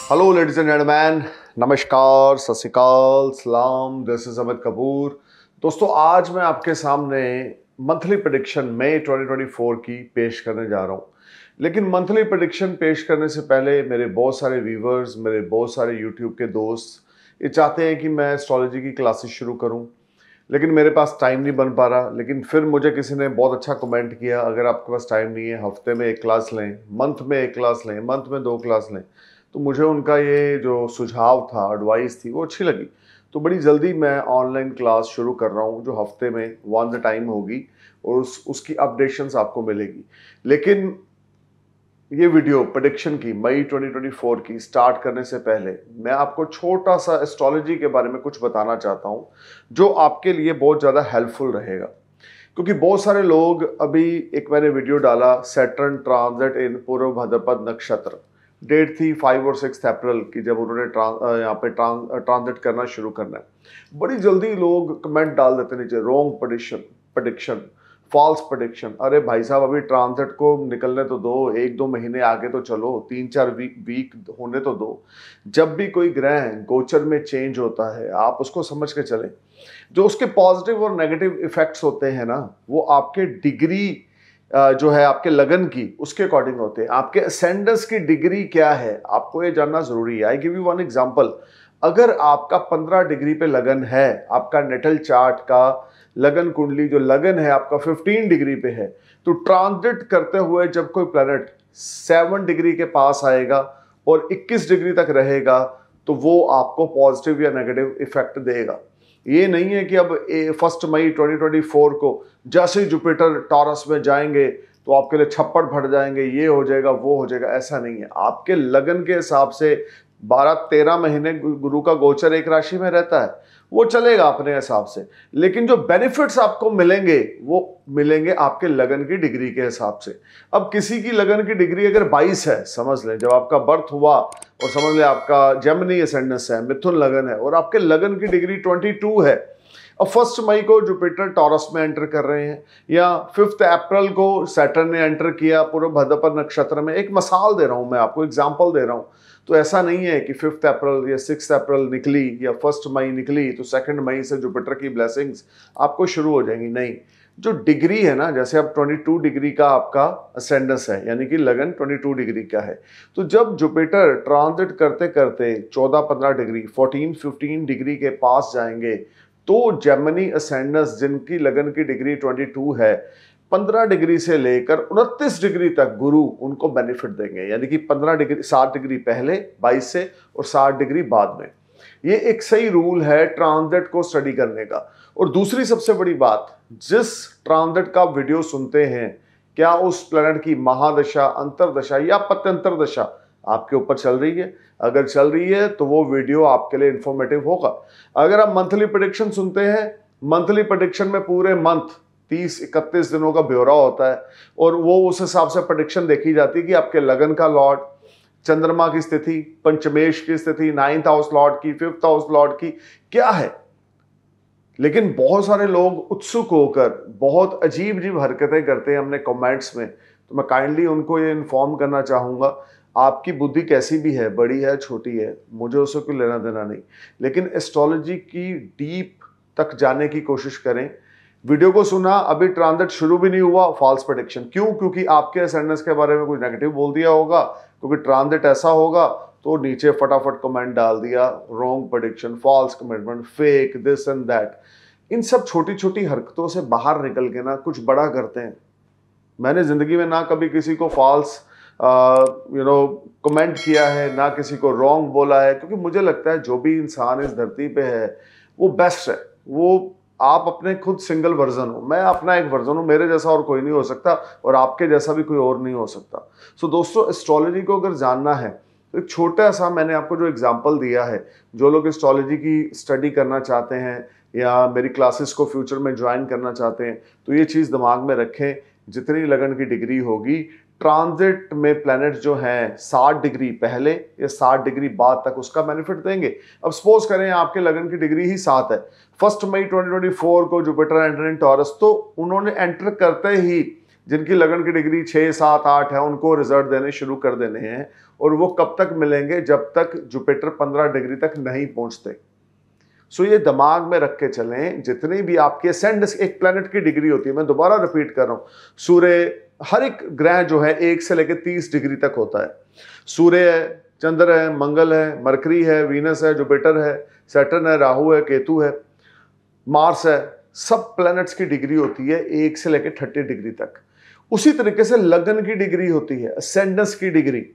Hello ladies and gentleman, नमस्कार, सत श्री अकाल, सलाम। This is Amit Kapoor. दोस्तों, आज मैं आपके सामने मंथली प्रेडिक्शन मई 2024 की पेश करने जा रहा हूं। लेकिन मंथली प्रेडिक्शन पेश करने से पहले मेरे बहुत सारे व्यूवर्स, मेरे बहुत सारे यूट्यूब के दोस्त ये चाहते हैं कि मैं एस्ट्रोलॉजी की क्लासेस शुरू करूं, लेकिन मेरे पास टाइम नहीं बन पा रहा। लेकिन फिर मुझे किसी ने बहुत अच्छा कमेंट किया, अगर आपके पास टाइम नहीं है, हफ्ते में एक क्लास लें, मंथ में एक क्लास लें, मंथ में 2 क्लास लें। तो मुझे उनका ये जो सुझाव था, एडवाइस थी, वो अच्छी लगी। तो बड़ी जल्दी मैं ऑनलाइन क्लास शुरू कर रहा हूँ, जो हफ्ते में 1 टाइम होगी और उसकी अपडेशंस आपको मिलेगी। लेकिन ये वीडियो प्रेडिक्शन की मई 2024 की स्टार्ट करने से पहले मैं आपको छोटा सा एस्ट्रोलॉजी के बारे में कुछ बताना चाहता हूँ, जो आपके लिए बहुत ज़्यादा हेल्पफुल रहेगा। क्योंकि बहुत सारे लोग, अभी एक मैंने वीडियो डाला सैटर्न ट्रांजिट इन पूर्व भाद्रपद नक्षत्र, डेट थी 5 और 6 अप्रैल की, जब उन्होंने यहाँ पे ट्रांजिट करना शुरू करना है। बड़ी जल्दी लोग कमेंट डाल देते नीचे, रॉन्ग प्रेडिक्शन, फॉल्स प्रेडिक्शन। अरे भाई साहब, अभी ट्रांजिट को निकलने तो दो, 1-2 महीने आगे तो चलो, 3-4 वीक होने तो दो। जब भी कोई ग्रह गोचर में चेंज होता है, आप उसको समझ के चलें। जो उसके पॉजिटिव और नेगेटिव इफेक्ट्स होते हैं ना, वो आपके डिग्री जो है आपके लगन की, उसके अकॉर्डिंग होते हैं। आपके असेंडेंस की डिग्री क्या है, आपको ये जानना जरूरी है। I give you one example. अगर आपका 15 डिग्री पे लगन है, आपका नेटल चार्ट का लगन कुंडली जो लगन है आपका 15 डिग्री पे है, तो ट्रांजिट करते हुए जब कोई प्लैनेट 7 डिग्री के पास आएगा और 21 डिग्री तक रहेगा, तो वो आपको पॉजिटिव या नेगेटिव इफेक्ट देगा। ये नहीं है कि अब 1 मई 2024 को जैसे ही जुपिटर टॉरस में जाएंगे तो आपके लिए छप्पड़ फट जाएंगे, ये हो जाएगा, वो हो जाएगा। ऐसा नहीं है। आपके लगन के हिसाब से 12-13 महीने गुरु का गोचर एक राशि में रहता है, वो चलेगा अपने हिसाब से। लेकिन जो बेनिफिट्स आपको मिलेंगे, वो मिलेंगे आपके लगन की डिग्री के हिसाब से। अब किसी की लगन की डिग्री अगर 22 है, समझ लें जब आपका बर्थ हुआ, और समझ लें आपका जेमिनी असेंडेंस है, मिथुन लगन है, और आपके लगन की डिग्री 22 है। अब 1 मई को जुपिटर टॉरस में एंटर कर रहे हैं, या 5 अप्रैल को सैटर्न ने एंटर किया पूर्व भाद्रपद नक्षत्र में। एक मिसाल दे रहा हूं मैं आपको, एग्जांपल दे रहा हूं। तो ऐसा नहीं है कि 5 अप्रैल या 6 अप्रैल निकली या 1 मई निकली तो 2 मई से जुपिटर की ब्लेसिंग्स आपको शुरू हो जाएंगी। नहीं, जो डिग्री है ना, जैसे अब 22 डिग्री का आपका असेंडेंस है, यानी कि लगन 22 डिग्री का है, तो जब जुपिटर ट्रांजिट करते करते 14-15 डिग्री, 14-15 डिग्री के पास जाएंगे, तो जेमिनी असेंडेंस जिनकी लगन की डिग्री 22 है, 15 डिग्री से लेकर 29 डिग्री तक गुरु उनको बेनिफिट देंगे। यानी कि 15 डिग्री, 7 डिग्री पहले 22 से और 60 डिग्री बाद में। ये एक सही रूल है ट्रांजिट को स्टडी करने का। और दूसरी सबसे बड़ी बात, जिस ट्रांजिट का वीडियो सुनते हैं, क्या उस प्लैनेट की महादशा, अंतरदशा या पत्यंतर दशा आपके ऊपर चल रही है? अगर चल रही है तो वो वीडियो आपके लिए इंफॉर्मेटिव होगा। अगर आप मंथली प्रेडिक्शन सुनते हैं, मंथली प्रेडिक्शन में पूरे मंथ 30-31 दिनों का ब्यौरा होता है, और वो उस हिसाब से प्रेडिक्शन देखी जाती है कि आपके लगन का लॉर्ड, चंद्रमा की स्थिति, पंचमेश की स्थिति, 9th हाउस लॉर्ड की, 5th हाउस लॉर्ड की क्या है। लेकिन बहुत सारे लोग उत्सुक होकर बहुत अजीब अजीब हरकतें करते हैं अपने कमेंट्स में। तो मैं काइंडली उनको ये इन्फॉर्म करना चाहूँगा, आपकी बुद्धि कैसी भी है, बड़ी है, छोटी है, मुझे उससे कोई लेना देना नहीं। लेकिन एस्ट्रोलॉजी की डीप तक जाने की कोशिश करें। वीडियो को सुना, अभी ट्रांजिट शुरू भी नहीं हुआ, फॉल्स प्रेडिक्शन। क्यों? क्योंकि आपके असेंडेंस के बारे में कुछ नेगेटिव बोल दिया होगा, क्योंकि ट्रांजिट ऐसा होगा, तो नीचे फटाफट कमेंट डाल दिया, wrong prediction, false commitment, fake, this and that. इन सब छोटी छोटी हरकतों से बाहर निकल के ना कुछ बड़ा करते हैं। मैंने जिंदगी में ना कभी किसी को फॉल्स कमेंट किया है, ना किसी को रॉन्ग बोला है, क्योंकि मुझे लगता है जो भी इंसान इस धरती पे है वो बेस्ट है। वो आप अपने खुद सिंगल वर्जन हो, मैं अपना एक वर्जन हूँ, मेरे जैसा और कोई नहीं हो सकता, और आपके जैसा भी कोई और नहीं हो सकता। सो दोस्तों, एस्ट्रोलॉजी को अगर जानना है तो एक छोटा सा मैंने आपको जो एग्जांपल दिया है, जो लोग एस्ट्रोलॉजी की स्टडी करना चाहते हैं या मेरी क्लासेस को फ्यूचर में ज्वाइन करना चाहते हैं, तो ये चीज़ दिमाग में रखें। जितनी लगन की डिग्री होगी, ट्रांजिट में प्लैनेट जो हैं 60 डिग्री पहले या 60 डिग्री बाद तक उसका बेनिफिट देंगे। अब सपोज करें आपके लगन की डिग्री ही 7 है, 1 मई 2024 को जुपिटर एंटर इन टॉरस, तो उन्होंने एंटर करते ही जिनकी लगन की डिग्री 6, 7, 8 है उनको रिजल्ट देने शुरू कर देने हैं, और वो कब तक मिलेंगे, जब तक जुपिटर 15 डिग्री तक नहीं पहुंचते। सो ये दिमाग में रख के चलें, जितनी भी आपके असेंडेंस, एक प्लैनेट की डिग्री होती है, मैं दोबारा रिपीट कर रहा हूं, सूर्य, हर एक ग्रह जो है 1 से लेकर 30 डिग्री तक होता है। सूर्य है, चंद्र है, मंगल है, मरकरी है, वीनस है, जुपिटर है, सैटर्न है, राहु है, केतु है, मार्स है, सब प्लैनेट्स की डिग्री होती है 1 से लेकर 30 डिग्री तक। उसी तरीके से लगन की डिग्री होती है, असेंडेंस की डिग्री,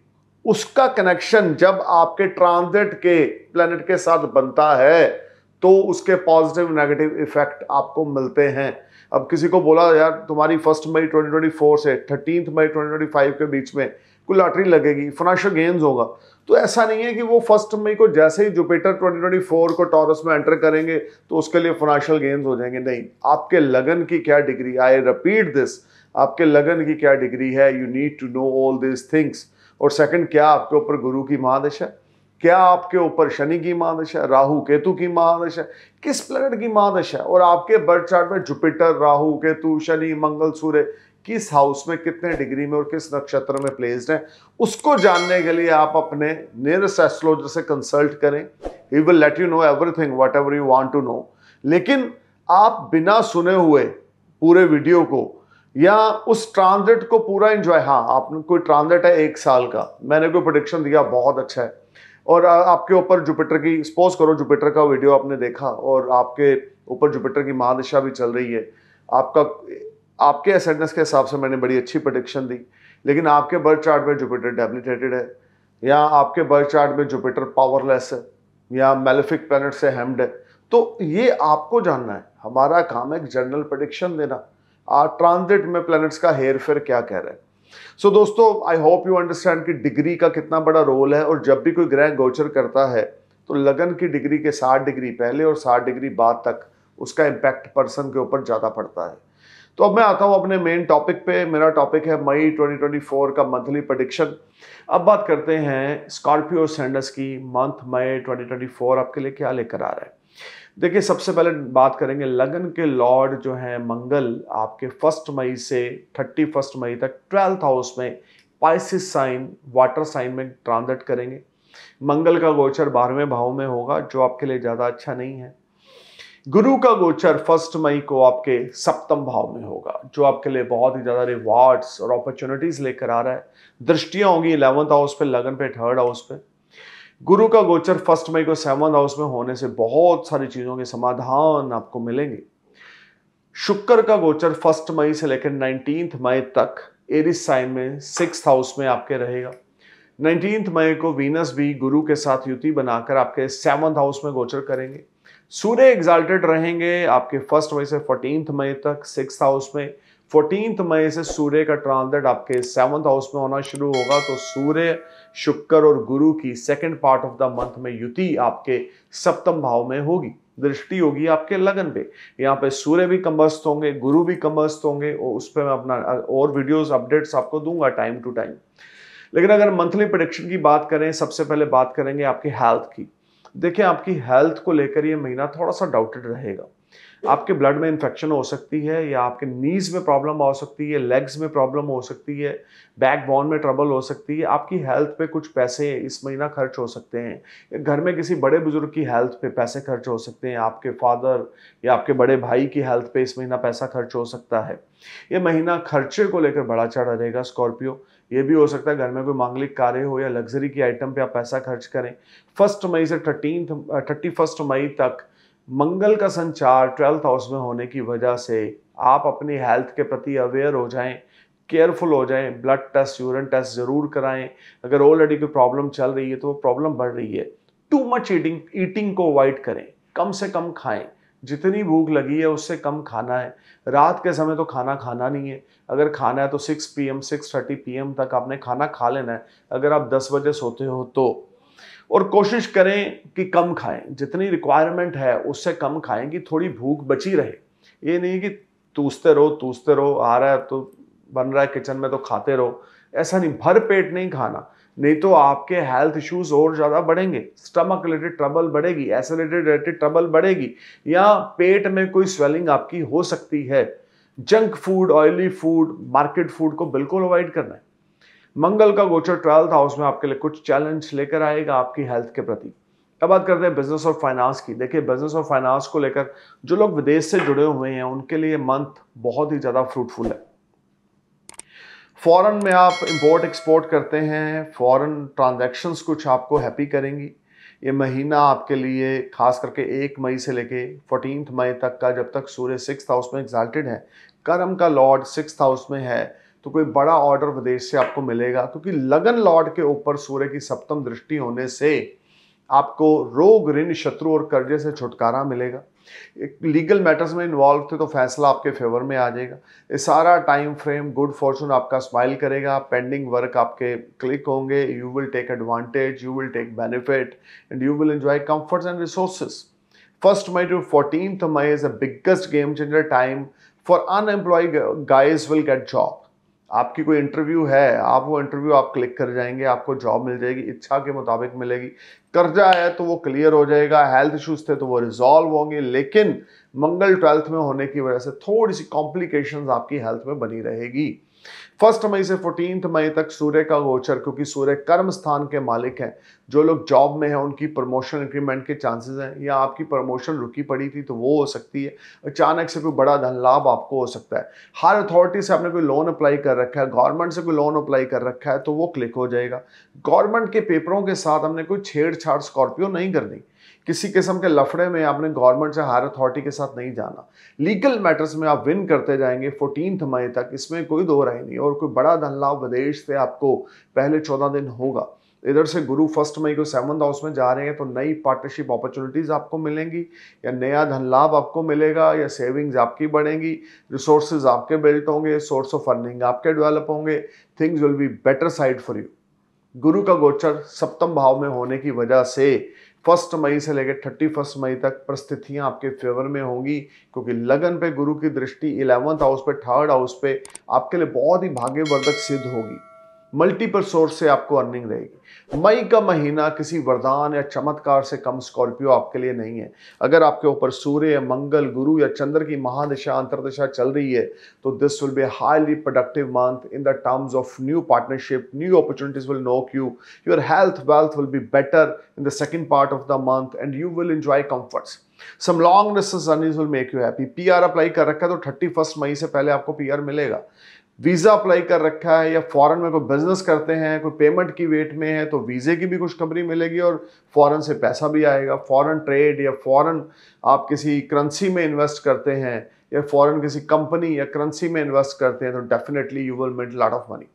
उसका कनेक्शन जब आपके ट्रांजिट के प्लैनेट के साथ बनता है तो उसके पॉजिटिव नेगेटिव इफेक्ट आपको मिलते हैं। अब किसी को बोला यार तुम्हारी 1 मई 2024 से 13 मई 2025 के बीच में कोई लॉटरी लगेगी, फाइनेंशियल गेन्स होगा, तो ऐसा नहीं है कि वो 1 मई को जैसे ही जुपिटर 2024 को टॉरस में एंटर करेंगे तो उसके लिए फाइनेंशियल गेन्स हो जाएंगे। नहीं, आपके लगन की क्या डिग्री, आई रिपीट दिस, आपके लगन की क्या डिग्री है, you need to know all this things. और सेकंड, क्या आपके ऊपर गुरु की महादशा, क्या आपके ऊपर शनि की महादशा, राहु केतु की महादशा, किस प्लैनेट की महादशा, और आपके बर्थ चार्ट में जुपिटर, राहु केतु, शनि, मंगल, सूर्य किस हाउस में, कितने डिग्री में और किस नक्षत्र में प्लेस्ड है, उसको जानने के लिए आप अपने नियरेस्ट एस्ट्रोलॉजर से कंसल्ट करें। He will let you know everything whatever you want to know. लेकिन आप बिना सुने हुए पूरे वीडियो को या उस ट्रांजिट को पूरा एंजॉय, हाँ आपने कोई ट्रांजिट है 1 साल का, मैंने कोई प्रेडिक्शन दिया बहुत अच्छा है, और आपके ऊपर जुपिटर की, सपोज करो जुपिटर का वीडियो आपने देखा और आपके ऊपर जुपिटर की महादशा भी चल रही है, आपके असेंडेंस के हिसाब से मैंने बड़ी अच्छी प्रेडिक्शन दी, लेकिन आपके बर्थ चार्ट में जुपिटर डेबिलिटेटेड है, या आपके बर्थ चार्ट में जुपिटर पावरलेस है, या मेलेफिक प्लैनेट से हेम्ड है, तो ये आपको जानना है। हमारा काम है एक जनरल प्रेडिक्शन देना, ट्रांजिट में प्लैनेट्स का हेर फेर क्या कह रहा है। सो दोस्तों, आई होप यू अंडरस्टैंड कि डिग्री का कितना बड़ा रोल है, और जब भी कोई ग्रह गोचर करता है तो लगन की डिग्री के 60 डिग्री पहले और 60 डिग्री बाद तक उसका इम्पैक्ट पर्सन के ऊपर ज़्यादा पड़ता है। तो अब मैं आता हूं अपने मेन टॉपिक पे। मेरा टॉपिक है मई 2024 का मंथली प्रेडिक्शन। अब बात करते हैं स्कॉर्पियो असेंडेंस की, मंथ मई 2024 आपके लिए क्या लेकर आ रहा है। देखिए, सबसे पहले बात करेंगे लगन के लॉर्ड जो है मंगल, आपके 1 मई से 31 मई तक 12th हाउस में पाइसिस साइन, वाटर साइन में ट्रांजिट करेंगे। मंगल का गोचर 12वें भाव में होगा, जो आपके लिए ज्यादा अच्छा नहीं है। गुरु का गोचर 1 मई को आपके 7वें भाव में होगा, जो आपके लिए बहुत ही ज्यादा रिवार्ड्स और अपॉर्चुनिटीज लेकर आ रहा है। दृष्टियां होंगी 11th हाउस पे, लगन पे, 3rd हाउस पे। गुरु का गोचर 1 मई को 7th हाउस में होने से बहुत सारी चीजों के समाधान आपको मिलेंगे। शुक्र का गोचर 1 मई से लेकर 19 मई तक एरिस साइन में 6th हाउस में आपके रहेगा। 19 मई को वीनस भी गुरु के साथ युति बनाकर आपके 7th हाउस में गोचर करेंगे। सूर्य एग्जाल्टेड रहेंगे आपके 1 मई से 14 मई तक 6th हाउस में। 14 मई से सूर्य का ट्रांजिट आपके 7th हाउस में होना शुरू होगा, तो सूर्य, शुक्र और गुरु की second part of the month में युति आपके 7वें भाव में होगी। दृष्टि होगी आपके लगन पे, यहाँ पे सूर्य भी कंबस्ट होंगे, गुरु भी कंबस्ट होंगे, और उस पर मैं अपना और वीडियोस अपडेट्स आपको दूंगा टाइम टू टाइम। लेकिन अगर मंथली प्रेडिक्शन की बात करें, सबसे पहले बात करेंगे आपकी हेल्थ की। देखिए, आपकी हेल्थ को लेकर ये महीना थोड़ा सा डाउटेड रहेगा। आपके ब्लड में इन्फेक्शन हो सकती है, या आपके नीज में प्रॉब्लम हो सकती है, लेग्स में प्रॉब्लम हो सकती है, बैकबोन में ट्रबल हो सकती है। आपकी हेल्थ पे कुछ पैसे इस महीना खर्च हो सकते हैं। घर में किसी बड़े बुजुर्ग की हेल्थ पे पैसे खर्च हो सकते हैं। आपके फादर या आपके बड़े भाई की हेल्थ पे इस महीना पैसा खर्च हो सकता है। ये महीना खर्चे को लेकर बड़ा चढ़ा रहेगा स्कॉर्पियो। ये भी हो सकता है घर में कोई मांगलिक कार्य हो या लग्जरी की आइटम पे आप पैसा खर्च करें। 1 मई से 31 मई तक मंगल का संचार 12th हाउस में होने की वजह से आप अपनी हेल्थ के प्रति अवेयर हो जाएं, केयरफुल हो जाएं, ब्लड टेस्ट, यूरिन टेस्ट जरूर कराएं। अगर ऑलरेडी कोई प्रॉब्लम चल रही है तो वो प्रॉब्लम बढ़ रही है। टू मच ईटिंग को अवॉइड करें, कम से कम खाएं। जितनी भूख लगी है उससे कम खाना है। रात के समय तो खाना खाना नहीं है। अगर खाना है तो 6 PM 6:30 PM तक आपने खाना खा लेना है, अगर आप 10 बजे सोते हो तो। और कोशिश करें कि कम खाएं, जितनी रिक्वायरमेंट है उससे कम खाएं कि थोड़ी भूख बची रहे। ये नहीं कि टूसते रहो, आ रहा है तो बन रहा है किचन में तो खाते रहो, ऐसा नहीं। भर पेट नहीं खाना, नहीं तो आपके हेल्थ इश्यूज और ज्यादा बढ़ेंगे। स्टमक रिलेटेड ट्रबल बढ़ेगी, एसिडिटी रिलेटेड ट्रबल बढ़ेगी, या पेट में कोई स्वेलिंग आपकी हो सकती है। Junk food, oily food, market food को बिल्कुल अवॉइड करना है। मंगल का गोचर 12th हाउस में आपके लिए कुछ चैलेंज लेकर आएगा आपकी हेल्थ के प्रति। अब बात करते हैं बिजनेस और फाइनेंस की। देखिए, बिजनेस और फाइनेंस को लेकर जो लोग विदेश से जुड़े हुए हैं उनके लिए मंथ बहुत ही ज्यादा फ्रूटफुल है। फॉरेन में आप इंपोर्ट एक्सपोर्ट करते हैं, फॉरेन ट्रांजैक्शंस कुछ आपको हैप्पी करेंगी। ये महीना आपके लिए खास करके 1 मई से लेके 14 मई तक का, जब तक सूर्य 6th हाउस में एग्जाल्टेड है, कर्म का लॉर्ड 6th हाउस में है, तो कोई बड़ा ऑर्डर विदेश से आपको मिलेगा, क्योंकि लगन लॉर्ड के ऊपर सूर्य की सप्तम दृष्टि होने से आपको रोग, ऋण, शत्रु और कर्जे से छुटकारा मिलेगा। लीगल मैटर्स में इन्वॉल्व थे तो फैसला आपके फेवर में आ जाएगा। ये सारा टाइम फ्रेम गुड फॉर्चून आपका स्माइल करेगा। पेंडिंग वर्क आपके क्लिक होंगे। You will take advantage, you will take benefit and you will enjoy comforts and resources. 1st May to 14th May is the biggest game changer time for unemployed guys will get job। आपकी कोई interview है, आप वो interview आप click कर जाएंगे, आपको job मिल जाएगी, इच्छा के मुताबिक मिलेगी। कर्जा है तो वो क्लियर हो जाएगा, हेल्थ इश्यूज थे तो वो रिजॉल्व होंगे, लेकिन मंगल 12th में होने की वजह से थोड़ी सी कॉम्प्लिकेशंस आपकी हेल्थ में बनी रहेगी। 1 मई से 14 मई तक सूर्य का गोचर, क्योंकि सूर्य कर्म स्थान के मालिक हैं, जो लोग जॉब में हैं उनकी प्रमोशन इंक्रीमेंट के चांसेस हैं, या आपकी प्रमोशन रुकी पड़ी थी तो वो हो सकती है। अचानक से कोई बड़ा धन लाभ आपको हो सकता है। हायर अथॉरिटी से आपने कोई लोन अप्लाई कर रखा है, गवर्नमेंट से कोई लोन अप्लाई कर रखा है, तो वो क्लिक हो जाएगा। गवर्नमेंट के पेपरों के साथ हमने कोई छेड़छाड़ स्कॉर्पियो नहीं करनी। किसी किस्म के लफड़े में आपने गवर्नमेंट से हायर अथॉरिटी के साथ नहीं जाना। लीगल मैटर्स में आप विन करते जाएंगे 14 मई तक, इसमें कोई दो राय नहीं। और कोई बड़ा धन लाभ विदेश से आपको पहले 14 दिन होगा। इधर से गुरु 1 मई को 7th हाउस में जा रहे हैं, तो नई पार्टनरशिप अपॉर्चुनिटीज आपको मिलेंगी, या नया धन लाभ आपको मिलेगा, या सेविंग्स आपकी बढ़ेंगी, रिसोर्सेज आपके बिल्ट होंगे, सोर्स ऑफ अर्निंग आपके डेवलप होंगे। Things will be better side for you. गुरु का गोचर सप्तम भाव में होने की वजह से 1 मई से लेकर 31 मई तक परिस्थितियां आपके फेवर में होंगी, क्योंकि लगन पे गुरु की दृष्टि 11th हाउस पे, 3rd हाउस पे आपके लिए बहुत ही भाग्यवर्धक सिद्ध होगी। मल्टीपल सोर्स से आपको अर्निंग रहेगी। मई का महीना किसी वरदान या चमत्कार से कम स्कॉर्पियो आपके लिए नहीं है। अगर आपके ऊपर सूर्य, मंगल, गुरु या चंद्र की महादशा, अंतरदशा चल रही है, तो this will be highly productive month in the terms of new partnership, new opportunities will knock you, your health wealth will be better in the second part of the month and you will enjoy comforts. Some long distance journeys will make you happy. PR apply कर रखा है तो 31 मई से पहले आपको PR मिलेगा। Visa apply कर रखा है, या फॉरेन में कोई बिजनेस करते हैं, कोई पेमेंट की वेट में है, तो वीजे की भी खुशखबरी मिलेगी और फॉरेन से पैसा भी आएगा। फॉरेन ट्रेड या फॉरेन आप किसी करेंसी में इन्वेस्ट करते हैं, या फॉरेन किसी कंपनी या करेंसी में इन्वेस्ट करते हैं, तो definitely you will make lot of money.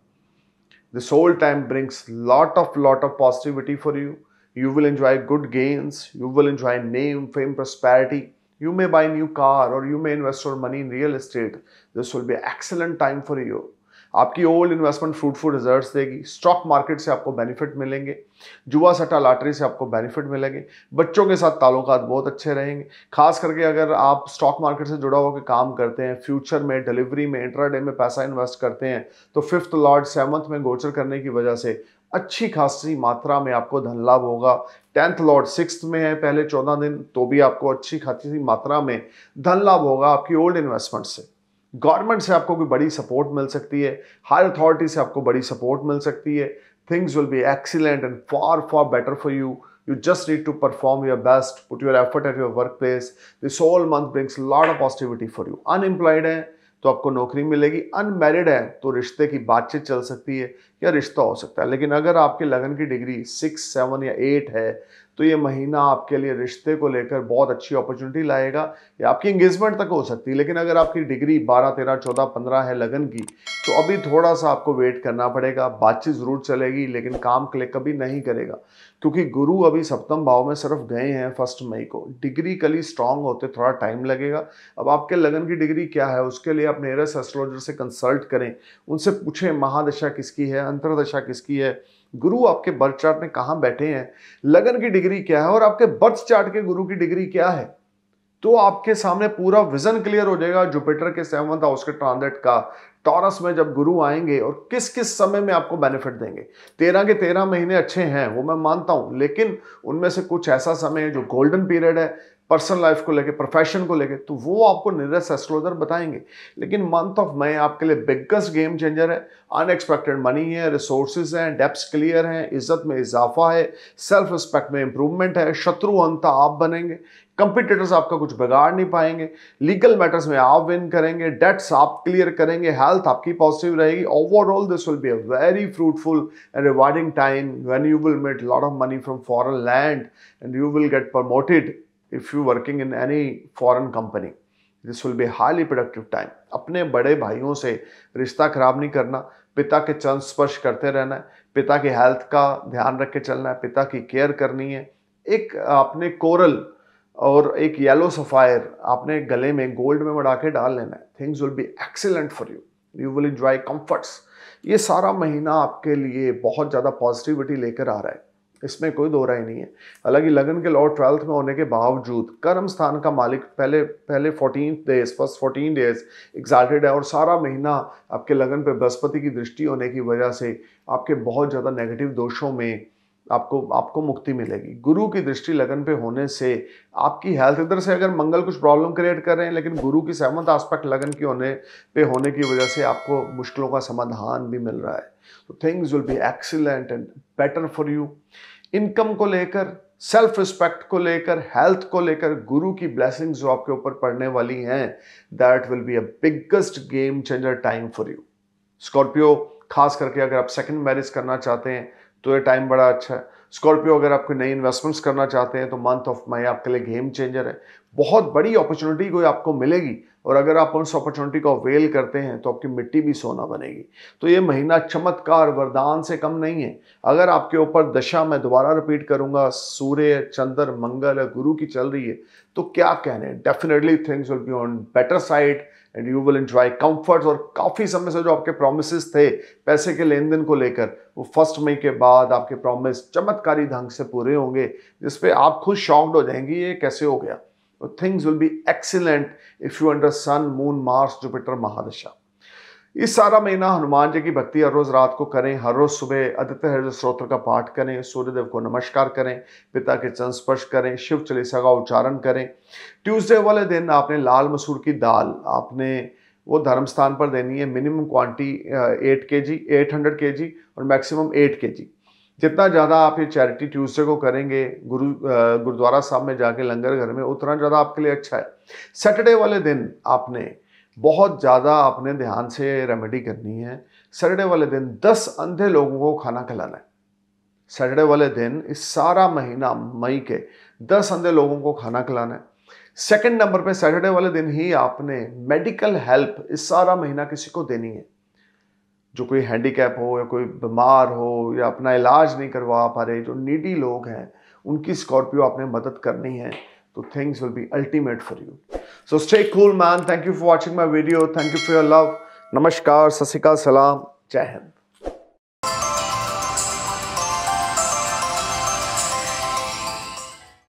This whole time brings lot of positivity for you. You will enjoy good gains, you will enjoy name, fame, prosperity. You may buy a new car or you may invest your money in real estate. This will be an excellent time for you. आपकी old investment fruitful results देगी। Stock market से आपको benefit मिलेंगे, जुआ सट्टा lottery से आपको benefit मिलेंगे। बच्चों के साथ ताल्लुकात बहुत अच्छे रहेंगे, खास करके अगर आप स्टॉक मार्केट से जुड़ा होकर काम करते हैं, फ्यूचर में, डिलीवरी में, इंट्राडे में पैसा इन्वेस्ट करते हैं, तो 5th लॉर्ड 7th में गोचर करने की वजह से अच्छी खासी मात्रा में आपको धन लाभ होगा। 10th लॉर्ड 6th में है पहले 14 दिन, तो भी आपको अच्छी खासी मात्रा में धन लाभ होगा आपकी ओल्ड इन्वेस्टमेंट से। गवर्नमेंट से आपको कोई बड़ी सपोर्ट मिल सकती है, हायर अथॉरिटी से आपको बड़ी सपोर्ट मिल सकती है। Things will be excellent and far better for you. You just need to perform your best, put your effort at your workplace. This whole month brings a lot of positivity for you. Unemployed है तो आपको नौकरी मिलेगी, unmarried है तो रिश्ते की बातचीत चल सकती है या रिश्ता हो सकता है। लेकिन अगर आपके लगन की डिग्री 6, 7 या 8 है, तो ये महीना आपके लिए रिश्ते को लेकर बहुत अच्छी अपॉर्चुनिटी लाएगा, या आपकी एंगेजमेंट तक हो सकती है। लेकिन अगर आपकी डिग्री 12, 13, 14, 15 है लगन की, तो अभी थोड़ा सा आपको वेट करना पड़ेगा। बातचीत जरूर चलेगी लेकिन काम क्लिक कभी नहीं करेगा, क्योंकि गुरु अभी सप्तम भाव में सिर्फ गए हैं 1 मई को। डिग्री कली स्ट्रांग होते थोड़ा टाइम लगेगा। अब आपके लगन की डिग्री क्या है, उसके लिए आप नियरेस्ट एस्ट्रोलॉजर से कंसल्ट करें, उनसे पूछें महादशा किसकी है, अंतरदशा किसकी है, गुरु आपके बर्थ चार्ट में कहां बैठे हैं, लगन की डिग्री क्या है और आपके बर्थ चार्ट के गुरु की डिग्री क्या है। तो आपके सामने पूरा विजन क्लियर हो जाएगा जुपिटर के 7th हाउस के ट्रांजिट का। टॉरस में जब गुरु आएंगे और किस किस समय में आपको बेनिफिट देंगे। 13 के 13 महीने अच्छे हैं, वो मैं मानता हूं, लेकिन उनमें से कुछ ऐसा समय है जो गोल्डन पीरियड है। पर्सनल लाइफ को लेके, प्रोफेशन को लेके, तो वो आपको नियरेस्ट एस्ट्रोलॉजर बताएंगे। लेकिन मंथ ऑफ मई आपके लिए बिगेस्ट गेम चेंजर है। अनएक्सपेक्टेड मनी है, रिसोर्सेज हैं, डेप्स क्लियर हैं, इज्जत में इजाफा है, सेल्फ रिस्पेक्ट में इंप्रूवमेंट है, शत्रु अंता आप बनेंगे, कंपिटिटर्स आपका कुछ बिगाड़ नहीं पाएंगे, लीगल मैटर्स में आप विन करेंगे, डेट्स आप क्लियर करेंगे, हेल्थ आपकी पॉजिटिव रहेगी। Overall this will be a very fruitful and rewarding time when you will make lot of money from foreign land and you will get promoted if you working in any foreign company. This will be a highly productive time. अपने बड़े भाइयों से रिश्ता खराब नहीं करना, पिता के चरण स्पर्श करते रहना है, पिता की हेल्थ का ध्यान रख के चलना है, पिता की केयर करनी है। एक आपने कोरल और एक येलो सफायर आपने गले में गोल्ड में मड़ा के डाल लेना है। Things will be excellent for you, you will enjoy comforts. ये सारा महीना आपके लिए बहुत ज़्यादा पॉजिटिविटी लेकर आ रहा है, इसमें कोई दो राय नहीं है। हालांकि लगन के लॉर्ड 12th में होने के बावजूद कर्म स्थान का मालिक पहले 14 डेज फर्स्ट 14 डेज एग्जाल्टेड है और सारा महीना आपके लगन पे बृहस्पति की दृष्टि होने की वजह से आपके बहुत ज़्यादा नेगेटिव दोषों में आपको मुक्ति मिलेगी। गुरु की दृष्टि लगन पे होने से आपकी हेल्थ, इधर से अगर मंगल कुछ प्रॉब्लम क्रिएट कर रहे हैं, लेकिन गुरु की 7th एस्पेक्ट लगन की होने की वजह से आपको मुश्किलों का समाधान भी मिल रहा है। तो things will be excellent and better for you. Income को लेकर, सेल्फ रिस्पेक्ट को लेकर, हेल्थ को लेकर गुरु की ब्लेसिंग्स जो आपके ऊपर पड़ने वाली हैं, that will be a biggest game changer time for you. Scorpio, खास करके अगर आप सेकंड मैरिज करना चाहते हैं तो ये टाइम बड़ा अच्छा है। स्कॉर्पियो, अगर आप कोई नई इन्वेस्टमेंट्स करना चाहते हैं तो मंथ ऑफ मई आपके लिए गेम चेंजर है। बहुत बड़ी अपॉर्चुनिटी कोई आपको मिलेगी और अगर आप उस अपॉर्चुनिटी को अवेल करते हैं तो आपकी मिट्टी भी सोना बनेगी। तो ये महीना चमत्कार वरदान से कम नहीं है। अगर आपके ऊपर दशा, मैं दोबारा रिपीट करूंगा, सूर्य, चंद्र, मंगल या गुरु की चल रही है तो क्या कहने, definitely things will be on better side and you will enjoy comforts. और काफ़ी समय से जो आपके प्रोमिसेस थे पैसे के लेन देन को लेकर, वो 1 मई के बाद आपके प्रॉमिस चमत्कारी ढंग से पूरे होंगे, जिसपे आप खुद शॉक्ड हो जाएंगी ये कैसे हो गया। तो things will be excellent if you under sun, moon, Mars, Jupiter mahadasha. इस सारा महीना हनुमान जी की भक्ति हर रोज रात को करें, हर रोज सुबह आदित्य हृदय स्तोत्र का पाठ करें, सूर्यदेव को नमस्कार करें, पिता के चरण स्पर्श करें, शिव चालीसा का उच्चारण करें। ट्यूसडे वाले दिन आपने लाल मसूर की दाल आपने वो धर्म स्थान पर देनी है। मिनिमम क्वांटिटी 800 kg और मैक्सिमम 8 kg। जितना ज़्यादा आप ये चैरिटी ट्यूसडे को करेंगे गुरुद्वारा साहब में जाके लंगर घर में, उतना ज़्यादा आपके लिए अच्छा है। सैटरडे वाले दिन आपने बहुत ज़्यादा अपने ध्यान से रेमेडी करनी है। सैटरडे वाले दिन 10 अंधे लोगों को खाना खिलाना है। सैटरडे वाले दिन इस सारा महीना मई के 10 अंधे लोगों को खाना खिलाना है। सेकंड नंबर पे सैटरडे वाले दिन ही आपने मेडिकल हेल्प इस सारा महीना किसी को देनी है। जो कोई हैंडीकैप हो या कोई बीमार हो या अपना इलाज नहीं करवा पा रहे, जो नीडी लोग हैं, उनकी स्कॉर्पियो आपने मदद करनी है। तो things will be ultimate for you. So stay cool, man. Thank you for watching my video. Thank you for your love. Namaskar, Sat Sri Akal, Salam, Jai Hind.